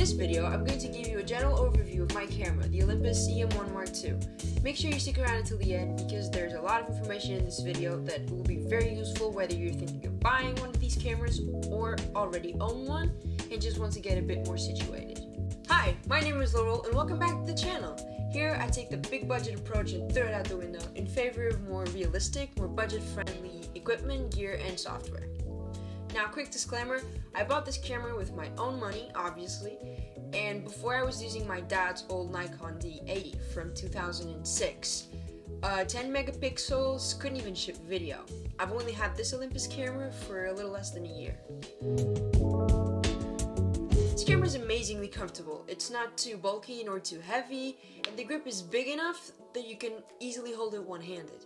this video, I'm going to give you a general overview of my camera, the Olympus EM-1 Mark II. Make sure you stick around until the end because there's a lot of information in this video that will be very useful whether you're thinking of buying one of these cameras or already own one and just want to get a bit more situated. Hi, my name is Laurel and welcome back to the channel. Here I take the big budget approach and throw it out the window in favor of more realistic, more budget-friendly equipment, gear, and software. Now, quick disclaimer, I bought this camera with my own money, obviously, and before I was using my dad's old Nikon D80 from 2006. 10 megapixels, couldn't even ship video. I've only had this Olympus camera for a little less than a year. This camera is amazingly comfortable. It's not too bulky nor too heavy, and the grip is big enough that you can easily hold it one-handed.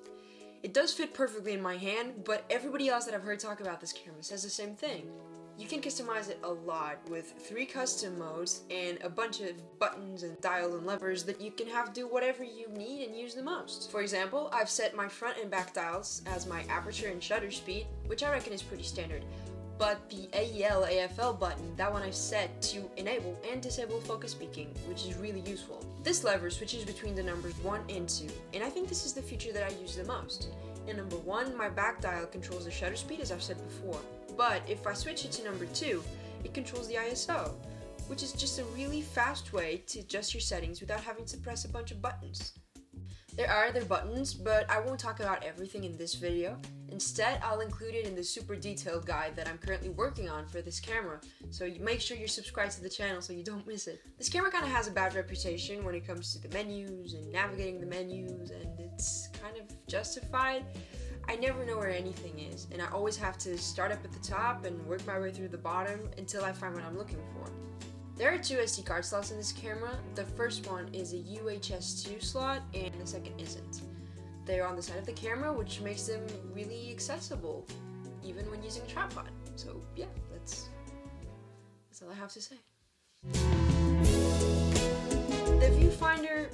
It does fit perfectly in my hand, but everybody else that I've heard talk about this camera says the same thing. You can customize it a lot with 3 custom modes and a bunch of buttons and dials and levers that you can have do whatever you need and use the most. For example, I've set my front and back dials as my aperture and shutter speed, which I reckon is pretty standard. But the AEL AFL button, that one I've set to enable and disable focus peaking, which is really useful. This lever switches between the numbers 1 and 2, and I think this is the feature that I use the most. In number 1, my back dial controls the shutter speed as I've said before, but if I switch it to number 2, it controls the ISO, which is just a really fast way to adjust your settings without having to press a bunch of buttons. There are other buttons, but I won't talk about everything in this video. Instead, I'll include it in the super detailed guide that I'm currently working on for this camera, so you make sure you're subscribed to the channel so you don't miss it. This camera kind of has a bad reputation when it comes to the menus and navigating the menus, and it's kind of justified. I never know where anything is, and I always have to start up at the top and work my way through the bottom until I find what I'm looking for. There are 2 SD card slots in this camera. The first one is a UHS-2 slot and the second isn't. They're on the side of the camera, which makes them really accessible, even when using a tripod. So yeah, that's all I have to say. The viewfinder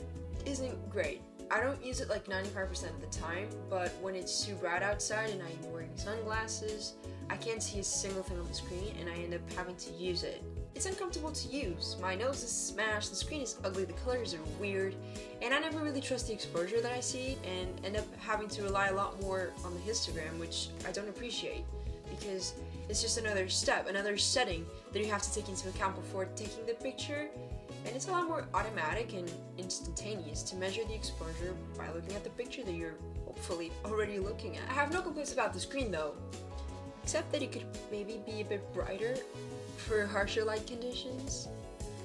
isn't great. I don't use it like 95% of the time, but when it's too bright outside and I'm wearing sunglasses, I can't see a single thing on the screen and I end up having to use it. It's uncomfortable to use. My nose is smashed, the screen is ugly, the colors are weird, and I never really trust the exposure that I see and end up having to rely a lot more on the histogram, which I don't appreciate because it's just another step, another setting that you have to take into account before taking the picture, and it's a lot more automatic and instantaneous to measure the exposure by looking at the picture that you're hopefully already looking at. I have no complaints about the screen though, except that it could maybe be a bit brighter for harsher light conditions,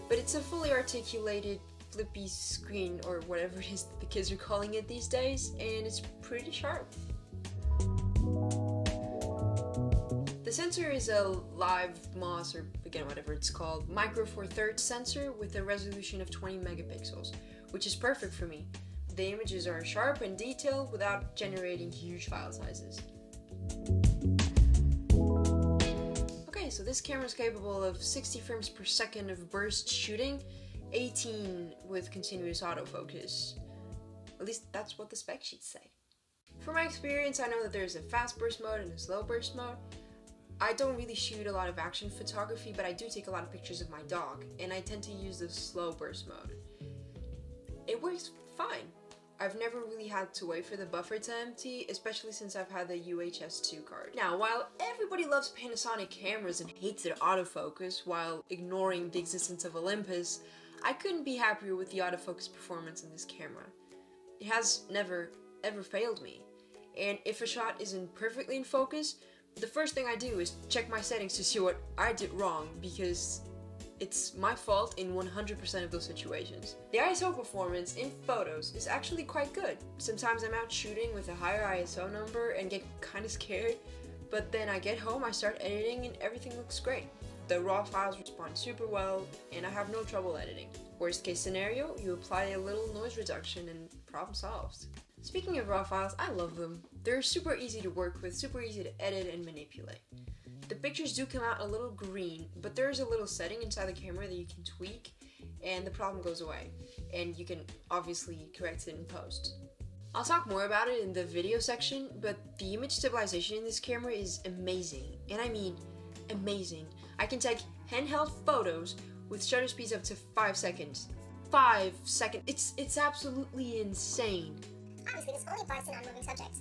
but it's a fully articulated flippy screen or whatever it is the kids are calling it these days, and it's pretty sharp. The sensor is a live MOS, or again whatever it's called, micro four thirds sensor with a resolution of 20 megapixels, which is perfect for me. The images are sharp and detailed without generating huge file sizes. So this camera is capable of 60 frames per second of burst shooting, 18 with continuous autofocus. At least that's what the spec sheets say. From my experience, I know that there's a fast burst mode and a slow burst mode. I don't really shoot a lot of action photography, but I do take a lot of pictures of my dog, and I tend to use the slow burst mode. It works fine. I've never really had to wait for the buffer to empty, especially since I've had the UHS-2 card. Now, while everybody loves Panasonic cameras and hates their autofocus while ignoring the existence of Olympus, I couldn't be happier with the autofocus performance in this camera. It has never, ever failed me. And if a shot isn't perfectly in focus, the first thing I do is check my settings to see what I did wrong, because it's my fault in 100% of those situations. The ISO performance in photos is actually quite good. Sometimes I'm out shooting with a higher ISO number and get kind of scared, but then I get home, I start editing, and everything looks great. The raw files respond super well, and I have no trouble editing. Worst case scenario, you apply a little noise reduction and problem solved. Speaking of raw files, I love them. They're super easy to work with, super easy to edit and manipulate. The pictures do come out a little green, but there's a little setting inside the camera that you can tweak and the problem goes away, and you can obviously correct it in post. I'll talk more about it in the video section, but the image stabilization in this camera is amazing, and I mean amazing. I can take handheld photos with shutter speeds up to 5 seconds. 5 seconds. It's absolutely insane. Obviously, this only applies to non-moving subjects.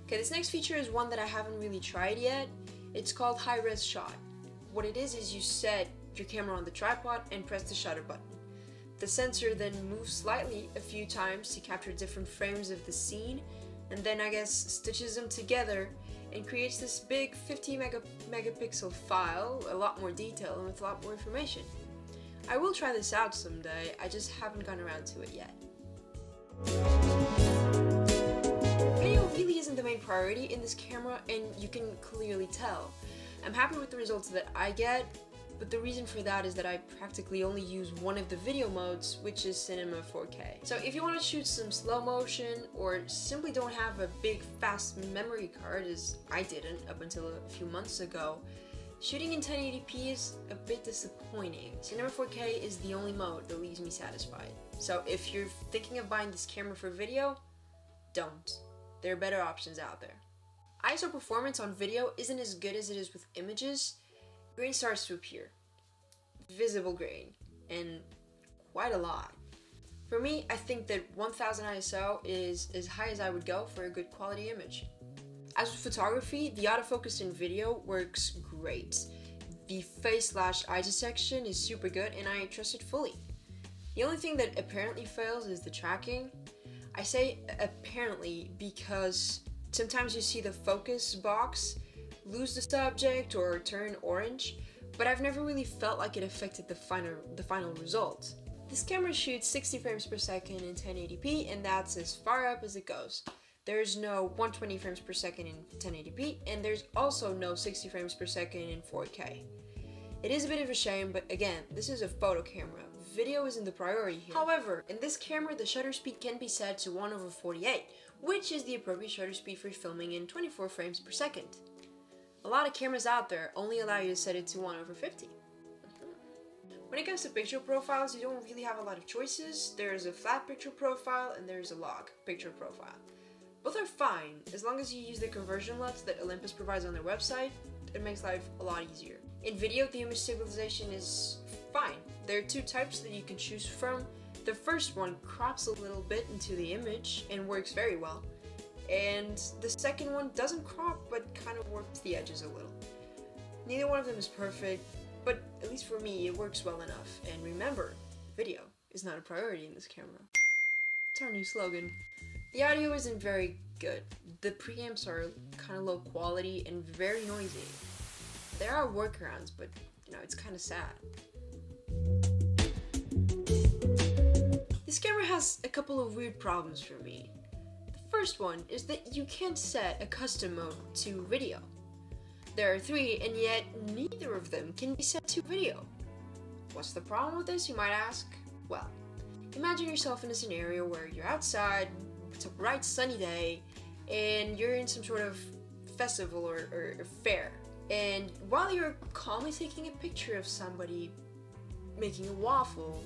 Okay, this next feature is one that I haven't really tried yet. It's called high-res shot. What it is you set your camera on the tripod and press the shutter button. The sensor then moves slightly a few times to capture different frames of the scene, and then I guess stitches them together and creates this big 50 megapixel file, a lot more detail and with a lot more information. I will try this out someday, I just haven't gotten around to it yet. Video really isn't the main priority in this camera, and you can clearly tell. I'm happy with the results that I get, but the reason for that is that I practically only use one of the video modes, which is Cinema 4K. So if you want to shoot some slow motion, or simply don't have a big fast memory card, as I didn't up until a few months ago, shooting in 1080p is a bit disappointing. Cinema 4K is the only mode that leaves me satisfied. So if you're thinking of buying this camera for video, don't. There are better options out there. ISO performance on video isn't as good as it is with images. Grain starts to appear. Visible grain. And quite a lot. For me, I think that 1000 ISO is as high as I would go for a good quality image. As with photography, the autofocus in video works great. The face/eye detection is super good and I trust it fully. The only thing that apparently fails is the tracking. I say apparently because sometimes you see the focus box lose the subject or turn orange, but I've never really felt like it affected the final result. This camera shoots 60 frames per second in 1080p, and that's as far up as it goes. There's no 120 frames per second in 1080p, and there's also no 60 frames per second in 4K. It is a bit of a shame, but again, this is a photo camera. Video isn't the priority here. However, in this camera, the shutter speed can be set to 1/48, which is the appropriate shutter speed for filming in 24 frames per second. A lot of cameras out there only allow you to set it to 1/50. When it comes to picture profiles, you don't really have a lot of choices. There's a flat picture profile and there's a log picture profile. Both are fine, as long as you use the conversion LUTs that Olympus provides on their website. It makes life a lot easier. In video, the image stabilization is fine. There are two types that you can choose from. The first one crops a little bit into the image and works very well. And the second one doesn't crop, but kind of warps the edges a little. Neither one of them is perfect, but at least for me, it works well enough. And remember, video is not a priority in this camera. It's our new slogan. The audio isn't very good. The preamps are kind of low quality and very noisy. There are workarounds, but you know, it's kind of sad. This camera has a couple of weird problems for me. The first one is that you can't set a custom mode to video. There are 3, and yet neither of them can be set to video. What's the problem with this, you might ask? Well, imagine yourself in a scenario where you're outside, it's a bright sunny day, and you're in some sort of festival or fair. And while you're calmly taking a picture of somebody making a waffle,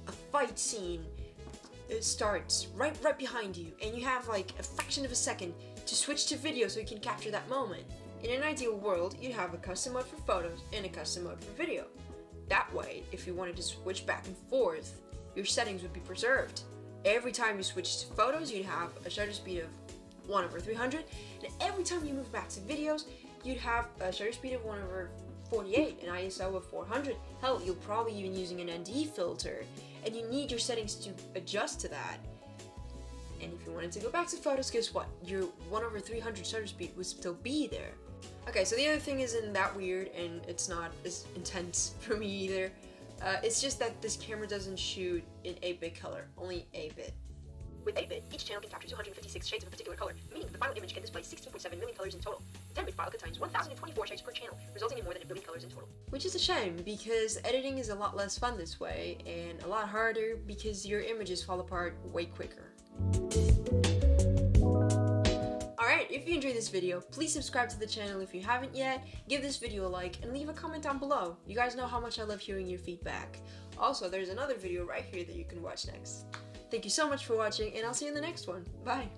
a fight scene starts right behind you, and you have like a fraction of a second to switch to video so you can capture that moment. In an ideal world, you'd have a custom mode for photos and a custom mode for video. That way, if you wanted to switch back and forth, your settings would be preserved. Every time you switch to photos, you'd have a shutter speed of 1/300, and every time you move back to videos, you'd have a shutter speed of 1/48, an ISO of 400. Hell, you'll probably even using an ND filter, and you need your settings to adjust to that. And if you wanted to go back to photos, guess what? Your 1/300 shutter speed would still be there. Okay, so the other thing isn't that weird, and it's not as intense for me either. It's just that this camera doesn't shoot in 8-bit color, only 8-bit. With 8-bit, each channel can capture 256 shades of a particular color, meaning the final image can display 16.7 million colors in total. The 10-bit file contains 1,024 shades per channel, resulting in more than 1 billion colors in total. Which is a shame, because editing is a lot less fun this way, and a lot harder because your images fall apart way quicker. Alright, if you enjoyed this video, please subscribe to the channel if you haven't yet, give this video a like, and leave a comment down below. You guys know how much I love hearing your feedback. Also, there's another video right here that you can watch next. Thank you so much for watching, and I'll see you in the next one. Bye!